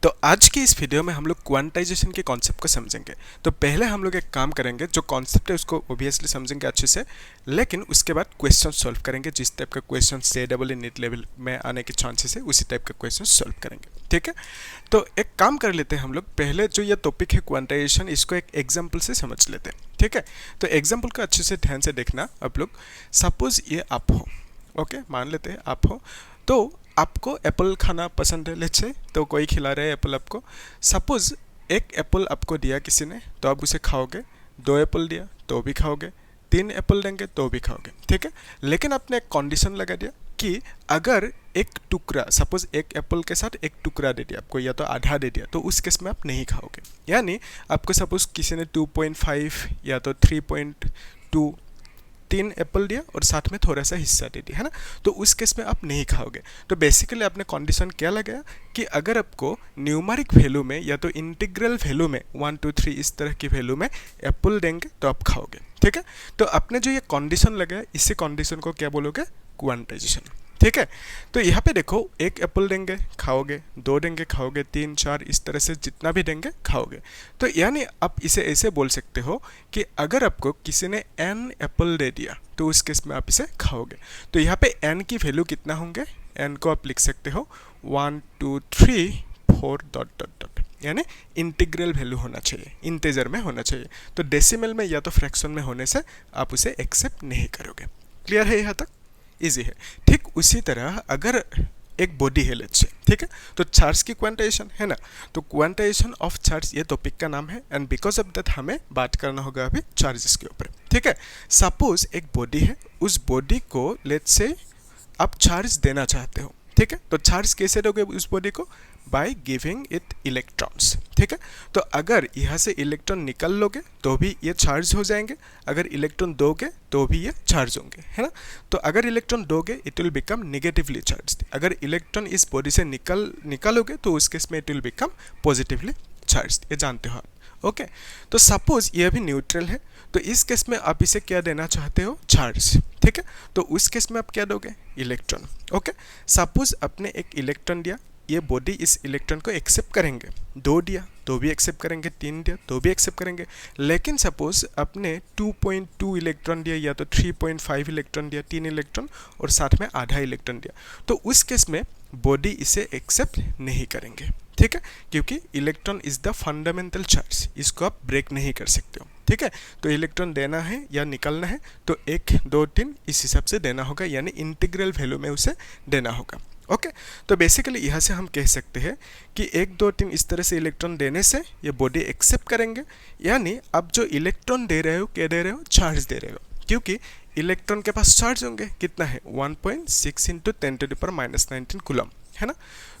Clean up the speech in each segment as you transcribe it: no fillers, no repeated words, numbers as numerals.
तो आज की इस वीडियो में हम लोग क्वांटाइजेशन के कॉन्सेप्ट को समझेंगे। तो पहले हम लोग एक काम करेंगे, जो कॉन्सेप्ट है उसको ओबियसली समझेंगे अच्छे से, लेकिन उसके बाद क्वेश्चन सॉल्व करेंगे। जिस टाइप का क्वेश्चन JEE नीट लेवल में आने के चांसेस है उसी टाइप का क्वेश्चन सॉल्व करेंगे, ठीक है। तो एक काम कर लेते हैं हम लोग, पहले जो ये टॉपिक है क्वांटाइजेशन, इसको एक एग्जाम्पल से समझ लेते हैं, ठीक है। तो एग्जाम्पल को अच्छे से ध्यान से देखना आप लोग। सपोज ये आप हो, ओके, मान लेते हैं आप हो, तो आपको एप्पल खाना पसंद है, लेट्स से, तो कोई खिला रहा है एप्पल आपको। सपोज एक एप्पल आपको दिया किसी ने, तो आप उसे खाओगे। 2 एप्पल दिया तो भी खाओगे, 3 एप्पल देंगे तो भी खाओगे, ठीक है। लेकिन आपने एक कंडीशन लगा दिया कि अगर एक टुकड़ा, सपोज एक एप्पल के साथ एक टुकड़ा दे दिया आपको, या तो आधा दे दिया, तो उस केस में आप नहीं खाओगे। यानी आपको सपोज किसी ने 2.5 या तो 3.2 3 एप्पल दिया और साथ में थोड़ा सा हिस्सा दे दिया, है ना, तो उस केस में आप नहीं खाओगे। तो बेसिकली आपने कंडीशन क्या लगाया कि अगर आपको न्यूमेरिक वैल्यू में या तो इंटीग्रल वैल्यू में 1 2 3 इस तरह की वैल्यू में एप्पल देंगे तो आप खाओगे, ठीक है। तो आपने जो ये कंडीशन लगाया, इसी कंडीशन को क्या बोलोगे? क्वांटाइजेशन, ठीक है। तो यहाँ पे देखो, 1 एप्पल देंगे खाओगे, 2 देंगे खाओगे, 3 4 इस तरह से जितना भी देंगे खाओगे। तो यानी आप इसे ऐसे बोल सकते हो कि अगर आपको किसी ने n एप्पल दे दिया तो उस केस में आप इसे खाओगे। तो यहाँ पे n की वैल्यू कितना होंगे? n को आप लिख सकते हो 1 2 3 4 डॉट डॉट डॉट, यानी इंटीग्रल वैल्यू होना चाहिए, इंटीजर में होना चाहिए। तो डेसिमल में या तो फ्रैक्शन में होने से आप उसे एक्सेप्ट नहीं करोगे। क्लियर है यहाँ तक? इजी है। ठीक उसी तरह अगर एक बॉडी है लेट्स से, ठीक है, तो चार्ज की क्वांटाइजेशन है ना, तो क्वांटाइजेशन ऑफ चार्ज ये टॉपिक का नाम है, एंड बिकॉज ऑफ दैट हमें बात करना होगा अभी चार्जेस के ऊपर, ठीक है। सपोज एक बॉडी है, उस बॉडी को लेट्स से आप चार्ज देना चाहते हो, ठीक है। तो चार्ज कैसे दोगे उस बॉडी को? बाय गिविंग इट इलेक्ट्रॉन्स, ठीक है। तो अगर यहाँ से इलेक्ट्रॉन निकल लोगे तो भी ये चार्ज हो जाएंगे, अगर इलेक्ट्रॉन दोगे तो भी ये चार्ज होंगे, है ना। तो अगर इलेक्ट्रॉन दोगे it will become negatively charge, अगर इलेक्ट्रॉन इस बॉडी से निकालोगे तो उस केस में it will become positively charge, ये जानते हो आप, ओके। तो सपोज ये अभी न्यूट्रल है, तो इस केस में आप इसे क्या देना चाहते हो? चार्ज, ठीक है। तो उस केस में आप क्या दोगे? Electron, okay. सपोज आपने एक इलेक्ट्रॉन दिया, ये बॉडी इस इलेक्ट्रॉन को एक्सेप्ट करेंगे, 2 दिया तो भी एक्सेप्ट करेंगे, 3 दिया तो भी एक्सेप्ट करेंगे। लेकिन सपोज आपने 2.2 इलेक्ट्रॉन दिया या तो 3.5 इलेक्ट्रॉन दिया, 3 इलेक्ट्रॉन और साथ में आधा इलेक्ट्रॉन दिया, तो उस केस में बॉडी इसे एक्सेप्ट नहीं करेंगे, ठीक है, क्योंकि electron is the fundamental charge, इसको आप ब्रेक नहीं कर सकते हो, ठीक है। तो इलेक्ट्रॉन देना है या निकलना है तो 1 2 3 इस हिसाब से देना होगा, यानी इंटीग्रल वैल्यू में उसे देना होगा, ओके। तो बेसिकली यहाँ से हम कह सकते हैं कि 1 2 3 इस तरह से इलेक्ट्रॉन देने से ये बॉडी एक्सेप्ट करेंगे, यानी आप जो इलेक्ट्रॉन दे रहे हो क्या दे रहे हो? चार्ज दे रहे हो, क्योंकि इलेक्ट्रॉन के पास चार्ज होंगे, कितना है? 1.6 × 10⁻⁻19 कूलम, है ना।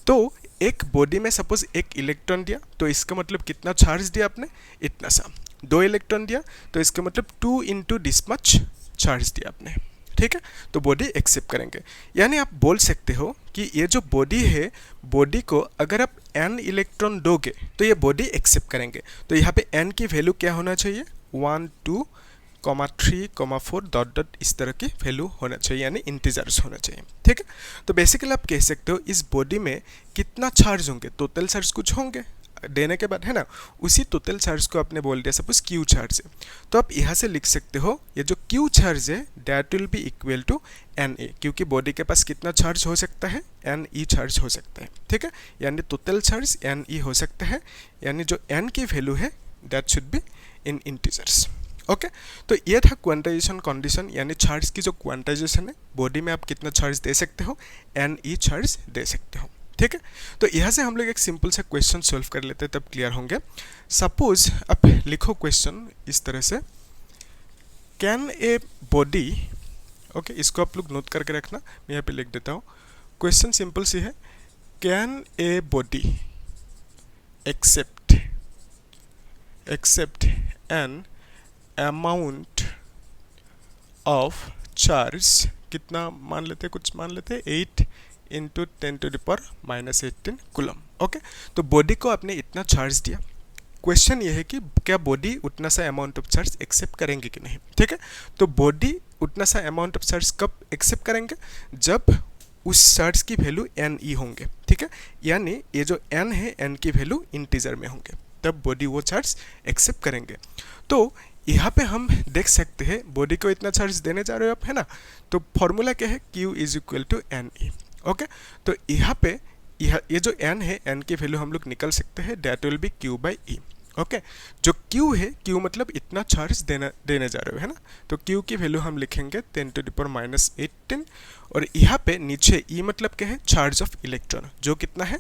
तो एक बॉडी में सपोज 1 इलेक्ट्रॉन दिया तो इसका मतलब कितना चार्ज दिया आपने? इतना सा। 2 इलेक्ट्रॉन दिया तो इसका मतलब 2 × दिस मच चार्ज दिया आपने, ठीक है। तो बॉडी एक्सेप्ट करेंगे, यानी आप बोल सकते हो कि ये जो बॉडी है, बॉडी को अगर आप n इलेक्ट्रॉन दोगे तो ये बॉडी एक्सेप्ट करेंगे। तो यहाँ पे n की वैल्यू क्या होना चाहिए? 1 2 3 4 डॉट डॉट इस तरह की वैल्यू होना चाहिए, यानी इंटीजर्स होना चाहिए, ठीक है। तो बेसिकली आप कह सकते हो इस बॉडी में कितना चार्ज होंगे? टोटल चार्ज कुछ होंगे देने के बाद, है ना। उसी टोटल चार्ज को आपने बोल दिया सपोज Q चार्ज है, तो आप यहाँ से लिख सकते हो ये जो Q चार्ज है that will be equal to Na, क्योंकि बॉडी के पास कितना चार्ज हो सकता है? Ne चार्ज हो सकता है, ठीक है, यानी टोटल चार्ज Ne हो सकता है, यानी जो n की वैल्यू है that should be in integers, okay. तो ये था क्वांटाइजेशन कंडीशन, यानी चार्ज की जो क्वांटाइजेशन है, बॉडी में आप कितना चार्ज दे सकते हो? Ne चार्ज दे सकते हो, ठीक है। तो यहाँ से हम लोग एक सिंपल सा क्वेश्चन सॉल्व कर लेते हैं, तब क्लियर होंगे। सपोज आप लिखो क्वेश्चन इस तरह से, कैन ए बॉडी, ओके, इसको आप लोग नोट करके रखना, मैं यहाँ पे लिख देता हूँ। क्वेश्चन सिंपल सी है, can a body accept an amount of charge, कितना मान लेते, कुछ मान लेते 8 × 10⁻⁻18 कूलम, ओके। तो बॉडी को आपने इतना चार्ज दिया, क्वेश्चन ये है कि क्या बॉडी उतना सा अमाउंट ऑफ चार्ज एक्सेप्ट करेंगे कि नहीं, ठीक है। तो बॉडी उतना सा अमाउंट ऑफ चार्ज कब एक्सेप्ट करेंगे? जब उस चार्ज की वैल्यू एन ई होंगे, ठीक है, यानी ये जो एन है एन की वैल्यू इंटीजर में होंगे, तब बॉडी वो चार्ज एक्सेप्ट करेंगे। तो यहाँ पे हम देख सकते हैं बॉडी को इतना चार्ज देने जा रहे हो आप, है ना, तो फॉर्मूला क्या है, Q is equal to N E. Okay, तो यहाँ पे ये जो n है n की वैल्यू हम लोग निकल सकते हैं, that will B Q by E. Okay, जो Q है, Q मतलब इतना चार्ज देने जा रहे हो, है ना, तो Q की वैल्यू हम लिखेंगे 10⁻⁻18, और यहाँ पे नीचे E मतलब क्या है, चार्ज ऑफ इलेक्ट्रॉन, जो कितना है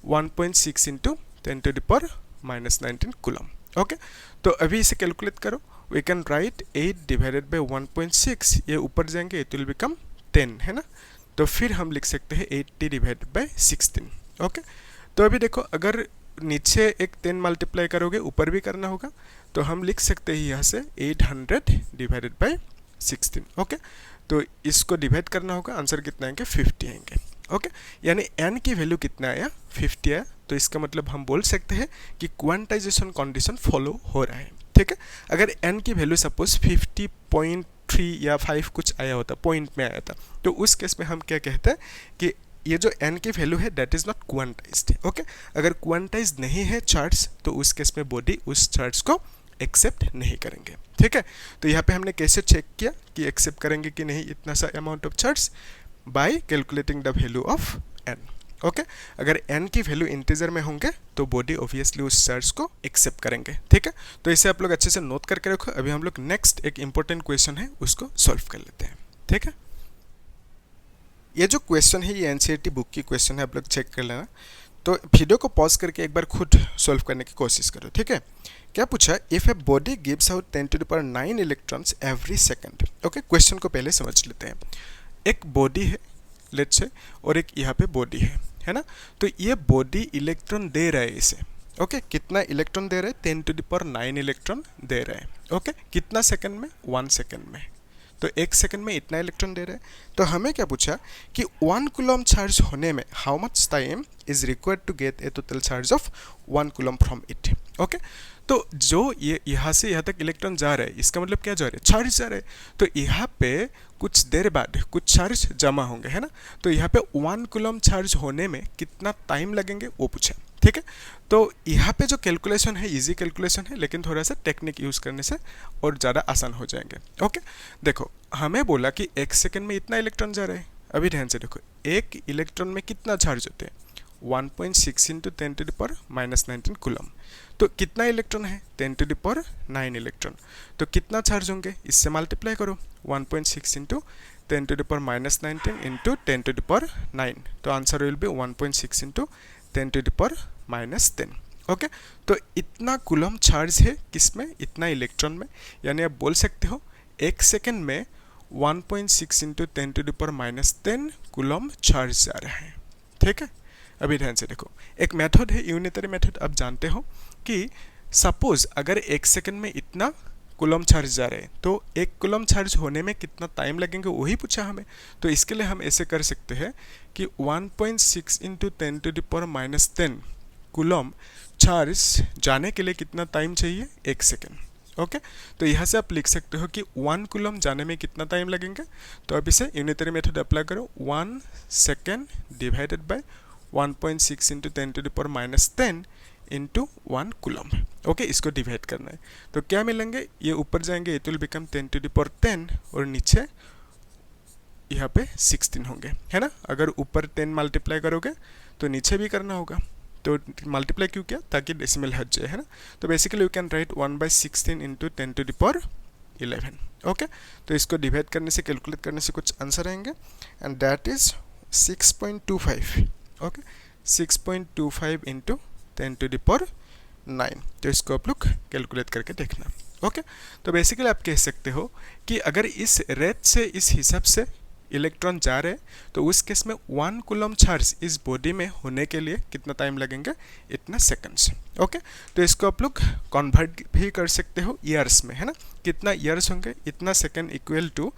1.6 इंटू 10⁻⁻19 कूलम। ओके, तो अभी इसे कैलकुलेट करो, we can write 8 divided by 1.6, ये ऊपर जाएंगे इट विल बिकम 10, है ना, तो फिर हम लिख सकते हैं 80 डिवाइडेड बाई 16। ओके, तो अभी देखो अगर नीचे एक 10 मल्टीप्लाई करोगे, ऊपर भी करना होगा, तो हम लिख सकते हैं यहाँ से 800 डिवाइडेड बाई 16। ओके, तो इसको डिवाइड करना होगा, आंसर कितना आएंगे, 50 आएंगे। ओके, यानी n की वैल्यू कितना आया, 50 आया, तो इसका मतलब हम बोल सकते हैं कि क्वांटाइजेशन कंडीशन फॉलो हो रहा है। ठीक है, अगर n की वैल्यू सपोज 50.3 या 5 कुछ आया होता, पॉइंट में आया था, तो उस केस में हम क्या कहते हैं कि ये जो n की वैल्यू है that is not quantized. Okay, अगर क्वांटाइज्ड नहीं है चार्ज, तो उस केस में बॉडी उस चार्ज को एक्सेप्ट नहीं करेंगे। ठीक है, तो यहाँ पे हमने कैसे चेक किया कि एक्सेप्ट करेंगे कि नहीं इतना सा amount of charge, bye calculating the value of n। Okay, अगर n की वैल्यू इंटीजर में होंगे तो बॉडी ऑब्वियसली उस चार्ज को एक्सेप्ट करेंगे। ठीक है, तो इसे आप लोग अच्छे से नोट करके रखो। अभी हम लोग नेक्स्ट एक इंपॉर्टेंट क्वेश्चन है उसको सॉल्व कर लेते हैं। ठीक है, ये जो क्वेश्चन है ये एनसीईआरटी बुक की क्वेश्चन है, आप लोग चेक कर लेना। तो वीडियो को पॉज करके एक बार खुद सॉल्व करने की कोशिश करो। ठीक है, क्या पूछा, if a body gives out 10⁻9 electrons every second. Okay, question को पहले समझ लेते हैं। एक बॉडी है लेट्स से, और एक यहाँ पे बॉडी है ना, तो ये बॉडी इलेक्ट्रॉन दे रहा है इसे। ओके, कितना इलेक्ट्रॉन दे रहा है, 10⁻9 इलेक्ट्रॉन दे रहा है। ओके, कितना सेकंड में, 1 सेकंड में, तो 1 सेकंड में इतना इलेक्ट्रॉन दे रहे हैं। तो हमें क्या पूछा कि 1 कूलम चार्ज होने में how much time is required to get a total charge of 1 coulomb from it. Okay, तो जो ये यहाँ से यहाँ तक इलेक्ट्रॉन जा रहा है, इसका मतलब क्या जा रहा है, चार्ज जा रहा है। तो यहाँ पे कुछ देर बाद कुछ चार्ज जमा होंगे, है ना, तो यहाँ पे 1 कूलम चार्ज होने में कितना टाइम लगेंगे वो पूछा। ठीक है, तो यहाँ पे जो कैलकुलेशन है इजी कैलकुलेशन है, लेकिन थोड़ा सा टेक्निक यूज़ करने से और ज़्यादा आसान हो जाएंगे। ओके, देखो हमें बोला कि 1 सेकंड में इतना इलेक्ट्रॉन जा रहा है। अभी ध्यान से देखो, एक इलेक्ट्रॉन में कितना चार्ज होते हैं, 1.6 इंटू 10⁻⁻19 कूलम। तो कितना इलेक्ट्रॉन है, 10⁻9 इलेक्ट्रॉन, तो कितना चार्ज होंगे, इससे मल्टीप्लाई करो, 1.6 इंटू 10⁻⁻19 इंटू 10⁻9, तो answer will be 1.6 into 10⁻⁻10। Okay, तो इतना कूलम चार्ज है किसमें, इतना इलेक्ट्रॉन में, यानी आप बोल सकते हो 1 सेकंड में 1.6 इंटू 10⁻10 कूलम चार्ज जा रहा है। ठीक है, अभी ध्यान से देखो, एक मेथड है यूनिटरी मेथड, आप जानते हो कि सपोज अगर 1 सेकंड में इतना कूलम चार्ज जा रहे हैं, तो 1 कूलम चार्ज होने में कितना टाइम लगेंगे वही पूछा हमें। तो इसके लिए हम ऐसे कर सकते हैं कि 1.6 इंटू 10⁻10 कूलम चार्ज जाने के लिए कितना टाइम चाहिए, 1 सेकंड। ओके, तो यहाँ से आप लिख सकते हो कि 1 कूलम जाने में कितना टाइम लगेंगे, तो अब इसे यूनिटरी मेथड अप्लाई करो, 1 second divided by 1.6 into 10⁻10 into 1 coulomb. Okay, इसको डिवाइड करना है, तो क्या मिलेंगे, ये ऊपर जाएंगे इट विल बिकम 10⁻10 और नीचे यहाँ पे 16 होंगे, है ना। अगर ऊपर 10 मल्टीप्लाई करोगे तो नीचे भी करना होगा, तो मल्टीप्लाई क्यों किया, ताकि डेसिमल हट जाए, है ना। तो basically you can write 1/16 into 10⁻11। Okay, तो इसको डिवाइड करने से, कैलकुलेट करने से कुछ आंसर आएंगे, and that is 6.25। Okay, 6.25 into 10⁻9, तो इसको आप लोग कैलकुलेट करके देखना। ओके, तो बेसिकली आप कह सकते हो कि अगर इस रेट से, इस हिसाब से इलेक्ट्रॉन जा रहे हैं, तो उस केस में 1 कूलम चार्ज इस बॉडी में होने के लिए कितना टाइम लगेंगे, इतना सेकंड्स। ओके, तो इसको आप लोग कन्वर्ट भी कर सकते हो ईयर्स में, है ना, कितना ईयर्स होंगे, इतना second equal to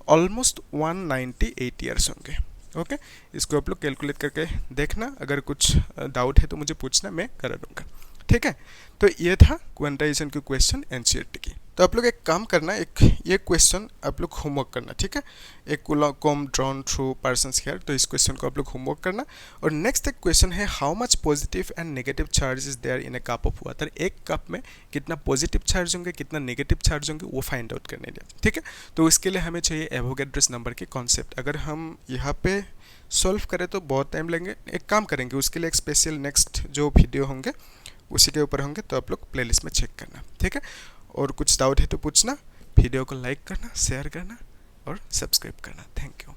almost 198 years होंगे। ओके, इसको आप लोग कैलकुलेट करके देखना, अगर कुछ डाउट है तो मुझे पूछना, मैं करा दूंगा। ठीक है। तो ये था क्वांटाइजेशन की क्वेश्चन एनसीईआरटी की। तो आप लोग एक काम करना, एक ये क्वेश्चन आप लोग होमवर्क करना, ठीक है। एक comb drawn through person's hair, तो इस क्वेश्चन को आप लोग होमवर्क करना। और नेक्स्ट एक क्वेश्चन है, how much positive and negative charge is there in a cup of water. एक कप में कितना पॉजिटिव चार्ज होंगे, कितना नेगेटिव चार्ज होंगे, वो फाइंड आउट करने लिए, ठीक है। तो इसके लिए हमें चाहिए एवोगैड्रोस नंबर की कॉन्सेप्ट। अगर हम यहाँ पे सॉल्व करें तो बहुत टाइम लेंगे, एक काम करेंगे उसके लिए एक स्पेशल नेक्स्ट जो वीडियो होंगे उसी के ऊपर होंगे, तो आप लोग प्लेलिस्ट में चेक करना, ठीक है। और कुछ डाउट है तो पूछना, वीडियो को लाइक करना, शेयर करना और सब्सक्राइब करना। Thank you.